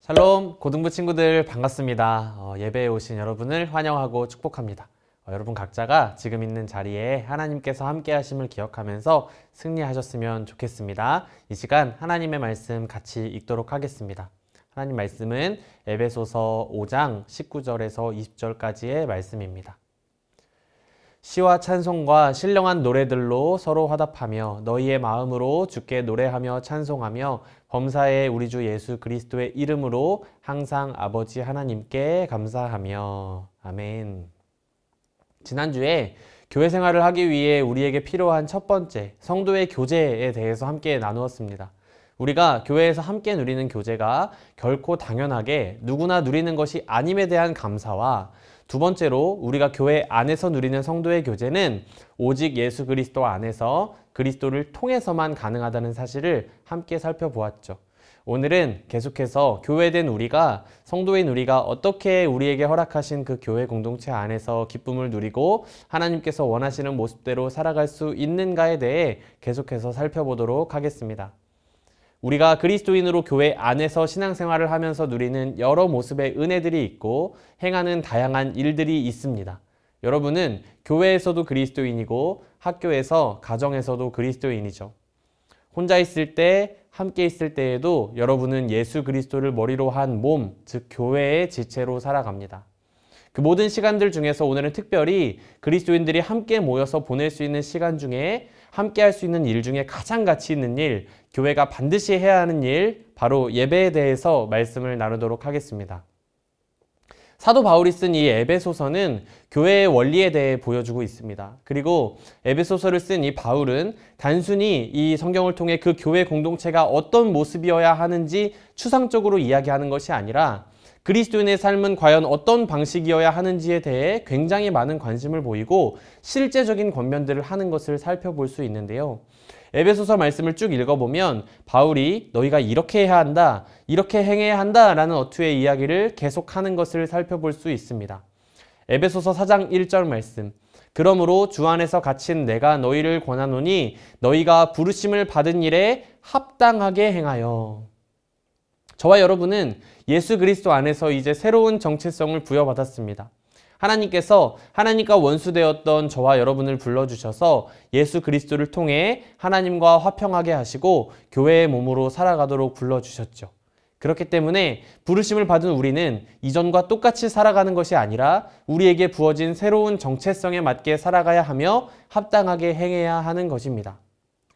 샬롬 고등부 친구들 반갑습니다. 예배에 오신 여러분을 환영하고 축복합니다. 여러분 각자가 지금 있는 자리에 하나님께서 함께 하심을 기억하면서 승리하셨으면 좋겠습니다. 이 시간 하나님의 말씀 같이 읽도록 하겠습니다. 하나님 말씀은 에베소서 5장 19절에서 20절까지의 말씀입니다. 시와 찬송과 신령한 노래들로 서로 화답하며 너희의 마음으로 주께 노래하며 찬송하며 범사의 우리 주 예수 그리스도의 이름으로 항상 아버지 하나님께 감사하며 아멘. 지난주에 교회 생활을 하기 위해 우리에게 필요한 첫 번째 성도의 교제에 대해서 함께 나누었습니다. 우리가 교회에서 함께 누리는 교제가 결코 당연하게 누구나 누리는 것이 아님에 대한 감사와 두 번째로 우리가 교회 안에서 누리는 성도의 교제는 오직 예수 그리스도 안에서 그리스도를 통해서만 가능하다는 사실을 함께 살펴보았죠. 오늘은 계속해서 교회된 우리가, 성도인 우리가 어떻게 우리에게 허락하신 그 교회 공동체 안에서 기쁨을 누리고 하나님께서 원하시는 모습대로 살아갈 수 있는가에 대해 계속해서 살펴보도록 하겠습니다. 우리가 그리스도인으로 교회 안에서 신앙생활을 하면서 누리는 여러 모습의 은혜들이 있고 행하는 다양한 일들이 있습니다. 여러분은 교회에서도 그리스도인이고 학교에서, 가정에서도 그리스도인이죠. 혼자 있을 때, 함께 있을 때에도 여러분은 예수 그리스도를 머리로 한 몸, 즉 교회의 지체로 살아갑니다. 그 모든 시간들 중에서 오늘은 특별히 그리스도인들이 함께 모여서 보낼 수 있는 시간 중에 함께 할 수 있는 일 중에 가장 가치 있는 일, 교회가 반드시 해야 하는 일, 바로 예배에 대해서 말씀을 나누도록 하겠습니다. 사도 바울이 쓴 이 에베소서는 교회의 원리에 대해 보여주고 있습니다. 그리고 에베소서를 쓴 이 바울은 단순히 이 성경을 통해 그 교회 공동체가 어떤 모습이어야 하는지 추상적으로 이야기하는 것이 아니라 그리스도인의 삶은 과연 어떤 방식이어야 하는지에 대해 굉장히 많은 관심을 보이고 실제적인 권면들을 하는 것을 살펴볼 수 있는데요. 에베소서 말씀을 쭉 읽어보면 바울이 너희가 이렇게 해야 한다, 이렇게 행해야 한다 라는 어투의 이야기를 계속하는 것을 살펴볼 수 있습니다. 에베소서 4장 1절 말씀, 그러므로 주 안에서 갇힌 내가 너희를 권하노니 너희가 부르심을 받은 일에 합당하게 행하여. 저와 여러분은 예수 그리스도 안에서 이제 새로운 정체성을 부여받았습니다. 하나님께서 하나님과 원수되었던 저와 여러분을 불러주셔서 예수 그리스도를 통해 하나님과 화평하게 하시고 교회의 몸으로 살아가도록 불러주셨죠. 그렇기 때문에 부르심을 받은 우리는 이전과 똑같이 살아가는 것이 아니라 우리에게 부어진 새로운 정체성에 맞게 살아가야 하며 합당하게 행해야 하는 것입니다.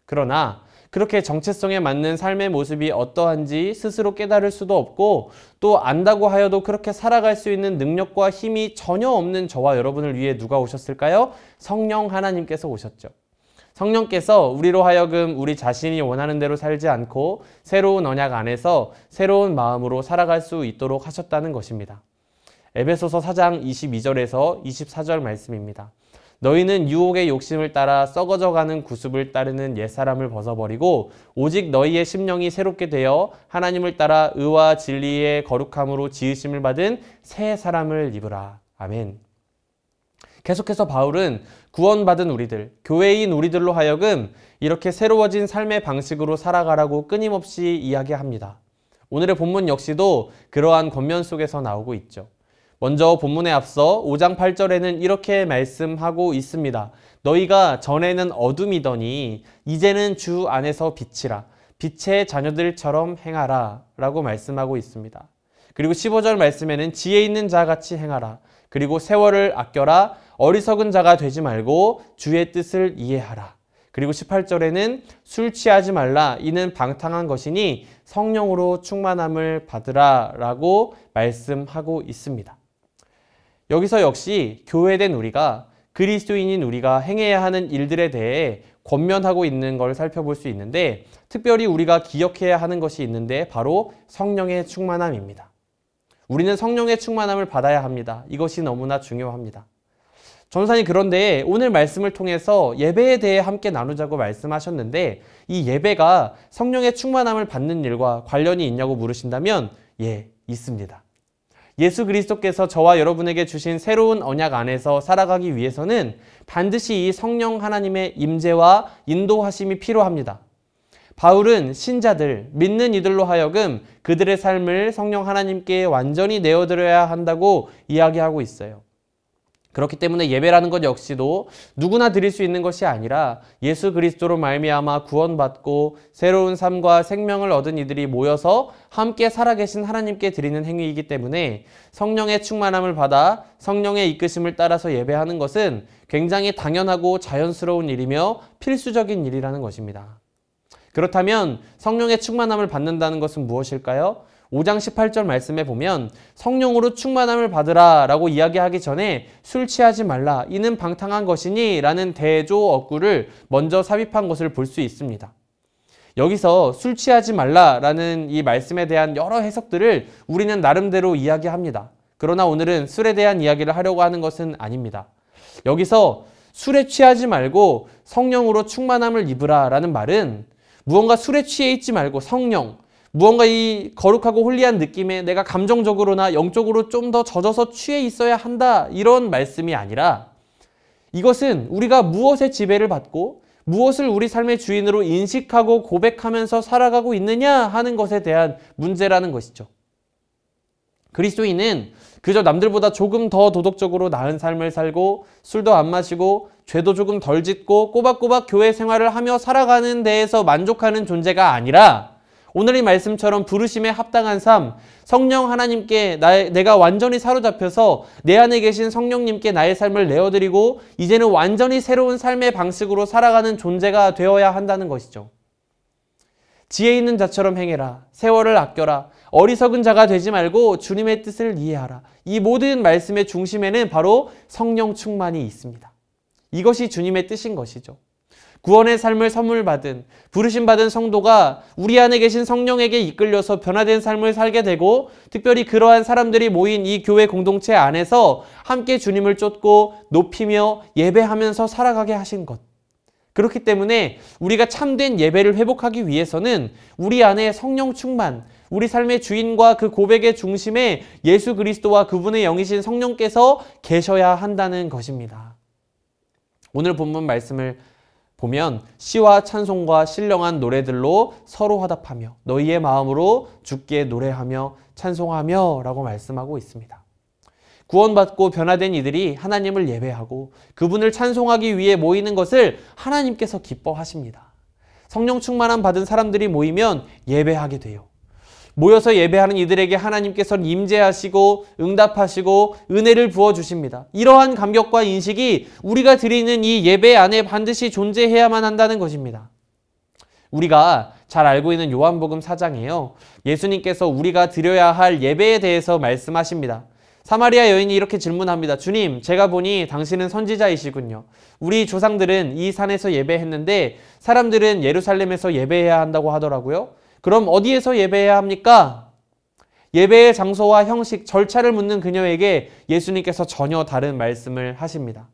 그러나 그렇게 정체성에 맞는 삶의 모습이 어떠한지 스스로 깨달을 수도 없고 또 안다고 하여도 그렇게 살아갈 수 있는 능력과 힘이 전혀 없는 저와 여러분을 위해 누가 오셨을까요? 성령 하나님께서 오셨죠. 성령께서 우리로 하여금 우리 자신이 원하는 대로 살지 않고 새로운 언약 안에서 새로운 마음으로 살아갈 수 있도록 하셨다는 것입니다. 에베소서 4장 22절에서 24절 말씀입니다. 너희는 유혹의 욕심을 따라 썩어져가는 구습을 따르는 옛사람을 벗어버리고 오직 너희의 심령이 새롭게 되어 하나님을 따라 의와 진리의 거룩함으로 지으심을 받은 새 사람을 입으라. 아멘. 계속해서 바울은 구원받은 우리들, 교회인 우리들로 하여금 이렇게 새로워진 삶의 방식으로 살아가라고 끊임없이 이야기합니다. 오늘의 본문 역시도 그러한 권면 속에서 나오고 있죠. 먼저 본문에 앞서 5장 8절에는 이렇게 말씀하고 있습니다. 너희가 전에는 어둠이더니 이제는 주 안에서 빛이라. 빛의 자녀들처럼 행하라 라고 말씀하고 있습니다. 그리고 15절 말씀에는 지혜 있는 자같이 행하라. 그리고 세월을 아껴라. 어리석은 자가 되지 말고 주의 뜻을 이해하라. 그리고 18절에는 술 취하지 말라. 이는 방탕한 것이니 성령으로 충만함을 받으라 라고 말씀하고 있습니다. 여기서 역시 교회된 우리가, 그리스도인인 우리가 행해야 하는 일들에 대해 권면하고 있는 걸 살펴볼 수 있는데 특별히 우리가 기억해야 하는 것이 있는데 바로 성령의 충만함입니다. 우리는 성령의 충만함을 받아야 합니다. 이것이 너무나 중요합니다. 전사님, 그런데 오늘 말씀을 통해서 예배에 대해 함께 나누자고 말씀하셨는데 이 예배가 성령의 충만함을 받는 일과 관련이 있냐고 물으신다면 예, 있습니다. 예수 그리스도께서 저와 여러분에게 주신 새로운 언약 안에서 살아가기 위해서는 반드시 이 성령 하나님의 임재와 인도하심이 필요합니다. 바울은 신자들, 믿는 이들로 하여금 그들의 삶을 성령 하나님께 완전히 내어드려야 한다고 이야기하고 있어요. 그렇기 때문에 예배라는 것 역시도 누구나 드릴 수 있는 것이 아니라 예수 그리스도로 말미암아 구원받고 새로운 삶과 생명을 얻은 이들이 모여서 함께 살아계신 하나님께 드리는 행위이기 때문에 성령의 충만함을 받아 성령의 이끄심을 따라서 예배하는 것은 굉장히 당연하고 자연스러운 일이며 필수적인 일이라는 것입니다. 그렇다면 성령의 충만함을 받는다는 것은 무엇일까요? 5장 18절 말씀에 보면 성령으로 충만함을 받으라 라고 이야기하기 전에 술 취하지 말라 이는 방탕한 것이니 라는 대조 어구를 먼저 삽입한 것을 볼 수 있습니다. 여기서 술 취하지 말라 라는 이 말씀에 대한 여러 해석들을 우리는 나름대로 이야기합니다. 그러나 오늘은 술에 대한 이야기를 하려고 하는 것은 아닙니다. 여기서 술에 취하지 말고 성령으로 충만함을 입으라 라는 말은 무언가 술에 취해 있지 말고 성령, 무언가 이 거룩하고 홀리한 느낌에 내가 감정적으로나 영적으로 좀 더 젖어서 취해 있어야 한다 이런 말씀이 아니라 이것은 우리가 무엇에 지배를 받고 무엇을 우리 삶의 주인으로 인식하고 고백하면서 살아가고 있느냐 하는 것에 대한 문제라는 것이죠. 그리스도인은 그저 남들보다 조금 더 도덕적으로 나은 삶을 살고 술도 안 마시고 죄도 조금 덜 짓고 꼬박꼬박 교회 생활을 하며 살아가는 데에서 만족하는 존재가 아니라 오늘 이 말씀처럼 부르심에 합당한 삶, 성령 하나님께 내가 완전히 사로잡혀서 내 안에 계신 성령님께 나의 삶을 내어드리고 이제는 완전히 새로운 삶의 방식으로 살아가는 존재가 되어야 한다는 것이죠. 지혜 있는 자처럼 행해라. 세월을 아껴라. 어리석은 자가 되지 말고 주님의 뜻을 이해하라. 이 모든 말씀의 중심에는 바로 성령 충만이 있습니다. 이것이 주님의 뜻인 것이죠. 구원의 삶을 선물 받은, 부르심 받은 성도가 우리 안에 계신 성령에게 이끌려서 변화된 삶을 살게 되고 특별히 그러한 사람들이 모인 이 교회 공동체 안에서 함께 주님을 쫓고 높이며 예배하면서 살아가게 하신 것. 그렇기 때문에 우리가 참된 예배를 회복하기 위해서는 우리 안에 성령 충만, 우리 삶의 주인과 그 고백의 중심에 예수 그리스도와 그분의 영이신 성령께서 계셔야 한다는 것입니다. 오늘 본문 말씀을 보면 시와 찬송과 신령한 노래들로 서로 화답하며 너희의 마음으로 주께 노래하며 찬송하며 라고 말씀하고 있습니다. 구원받고 변화된 이들이 하나님을 예배하고 그분을 찬송하기 위해 모이는 것을 하나님께서 기뻐하십니다. 성령 충만함 받은 사람들이 모이면 예배하게 돼요. 모여서 예배하는 이들에게 하나님께서는 임재하시고 응답하시고 은혜를 부어주십니다. 이러한 감격과 인식이 우리가 드리는 이 예배 안에 반드시 존재해야만 한다는 것입니다. 우리가 잘 알고 있는 요한복음 4장이에요. 예수님께서 우리가 드려야 할 예배에 대해서 말씀하십니다. 사마리아 여인이 이렇게 질문합니다. 주님, 제가 보니 당신은 선지자이시군요. 우리 조상들은 이 산에서 예배했는데 사람들은 예루살렘에서 예배해야 한다고 하더라고요. 그럼 어디에서 예배해야 합니까? 예배의 장소와 형식, 절차를 묻는 그녀에게 예수님께서 전혀 다른 말씀을 하십니다.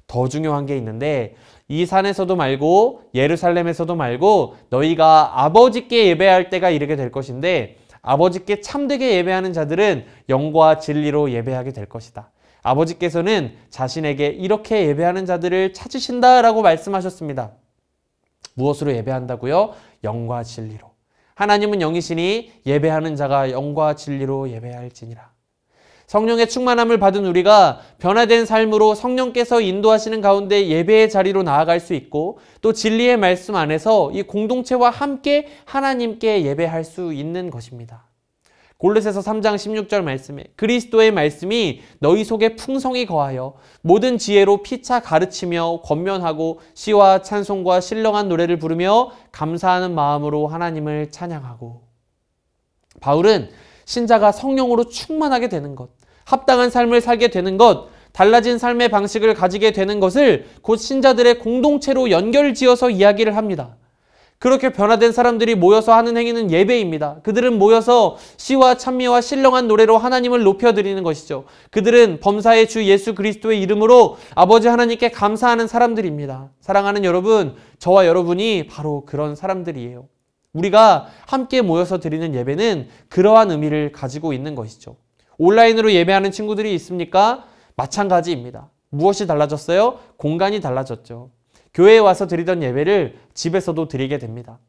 더 중요한 게 있는데 이 산에서도 말고 예루살렘에서도 말고 너희가 아버지께 예배할 때가 이르게 될 것인데 아버지께 참되게 예배하는 자들은 영과 진리로 예배하게 될 것이다. 아버지께서는 자신에게 이렇게 예배하는 자들을 찾으신다라고 말씀하셨습니다. 무엇으로 예배한다고요? 영과 진리로. 하나님은 영이시니 예배하는 자가 영과 진리로 예배할지니라. 성령의 충만함을 받은 우리가 변화된 삶으로 성령께서 인도하시는 가운데 예배의 자리로 나아갈 수 있고 또 진리의 말씀 안에서 이 공동체와 함께 하나님께 예배할 수 있는 것입니다. 골로새서 3장 16절 말씀에 그리스도의 말씀이 너희 속에 풍성히 거하여 모든 지혜로 피차 가르치며 권면하고 시와 찬송과 신령한 노래를 부르며 감사하는 마음으로 하나님을 찬양하고. 바울은 신자가 성령으로 충만하게 되는 것, 합당한 삶을 살게 되는 것, 달라진 삶의 방식을 가지게 되는 것을 곧 신자들의 공동체로 연결지어서 이야기를 합니다. 그렇게 변화된 사람들이 모여서 하는 행위는 예배입니다. 그들은 모여서 시와 찬미와 신령한 노래로 하나님을 높여드리는 것이죠. 그들은 범사의 주 예수 그리스도의 이름으로 아버지 하나님께 감사하는 사람들입니다. 사랑하는 여러분, 저와 여러분이 바로 그런 사람들이에요. 우리가 함께 모여서 드리는 예배는 그러한 의미를 가지고 있는 것이죠. 온라인으로 예배하는 친구들이 있습니까? 마찬가지입니다. 무엇이 달라졌어요? 공간이 달라졌죠. 교회에 와서 드리던 예배를 집에서도 드리게 됩니다.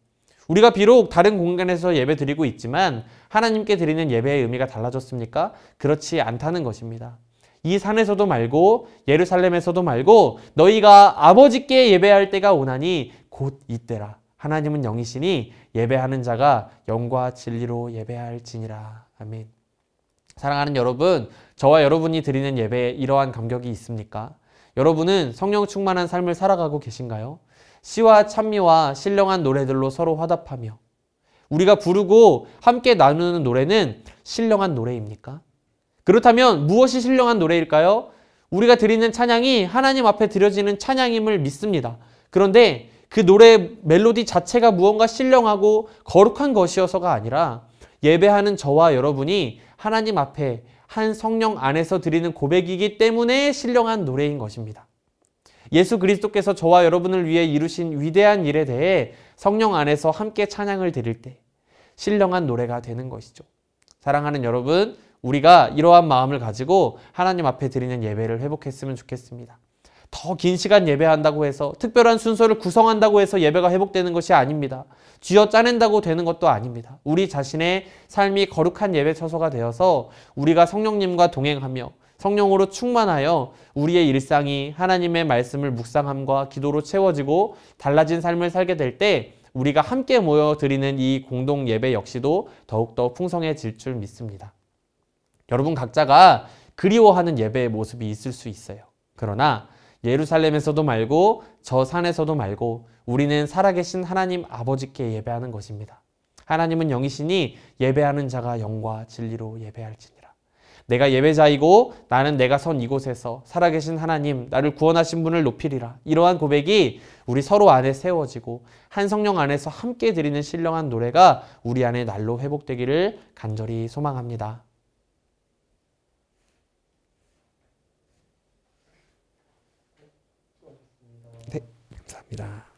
우리가 비록 다른 공간에서 예배 드리고 있지만 하나님께 드리는 예배의 의미가 달라졌습니까? 그렇지 않다는 것입니다. 이 산에서도 말고 예루살렘에서도 말고 너희가 아버지께 예배할 때가 오나니 곧 이때라. 하나님은 영이시니 예배하는 자가 영과 진리로 예배할지니라. 아멘. 사랑하는 여러분, 저와 여러분이 드리는 예배에 이러한 감격이 있습니까? 여러분은 성령 충만한 삶을 살아가고 계신가요? 시와 찬미와 신령한 노래들로 서로 화답하며 우리가 부르고 함께 나누는 노래는 신령한 노래입니까? 그렇다면 무엇이 신령한 노래일까요? 우리가 드리는 찬양이 하나님 앞에 드려지는 찬양임을 믿습니다. 그런데 그 노래 멜로디 자체가 무언가 신령하고 거룩한 것이어서가 아니라 예배하는 저와 여러분이 하나님 앞에 한 성령 안에서 드리는 고백이기 때문에 신령한 노래인 것입니다. 예수 그리스도께서 저와 여러분을 위해 이루신 위대한 일에 대해 성령 안에서 함께 찬양을 드릴 때 신령한 노래가 되는 것이죠. 사랑하는 여러분, 우리가 이러한 마음을 가지고 하나님 앞에 드리는 예배를 회복했으면 좋겠습니다. 더 긴 시간 예배한다고 해서 특별한 순서를 구성한다고 해서 예배가 회복되는 것이 아닙니다. 쥐어 짜낸다고 되는 것도 아닙니다. 우리 자신의 삶이 거룩한 예배 처소가 되어서 우리가 성령님과 동행하며 성령으로 충만하여 우리의 일상이 하나님의 말씀을 묵상함과 기도로 채워지고 달라진 삶을 살게 될 때 우리가 함께 모여 드리는 이 공동 예배 역시도 더욱더 풍성해질 줄 믿습니다. 여러분 각자가 그리워하는 예배의 모습이 있을 수 있어요. 그러나 예루살렘에서도 말고 저 산에서도 말고 우리는 살아계신 하나님 아버지께 예배하는 것입니다. 하나님은 영이시니 예배하는 자가 영과 진리로 예배할지니라. 내가 예배자이고 나는 내가 선 이곳에서 살아계신 하나님, 나를 구원하신 분을 높이리라. 이러한 고백이 우리 서로 안에 세워지고 한 성령 안에서 함께 드리는 신령한 노래가 우리 안에 날로 회복되기를 간절히 소망합니다. 네, 감사합니다.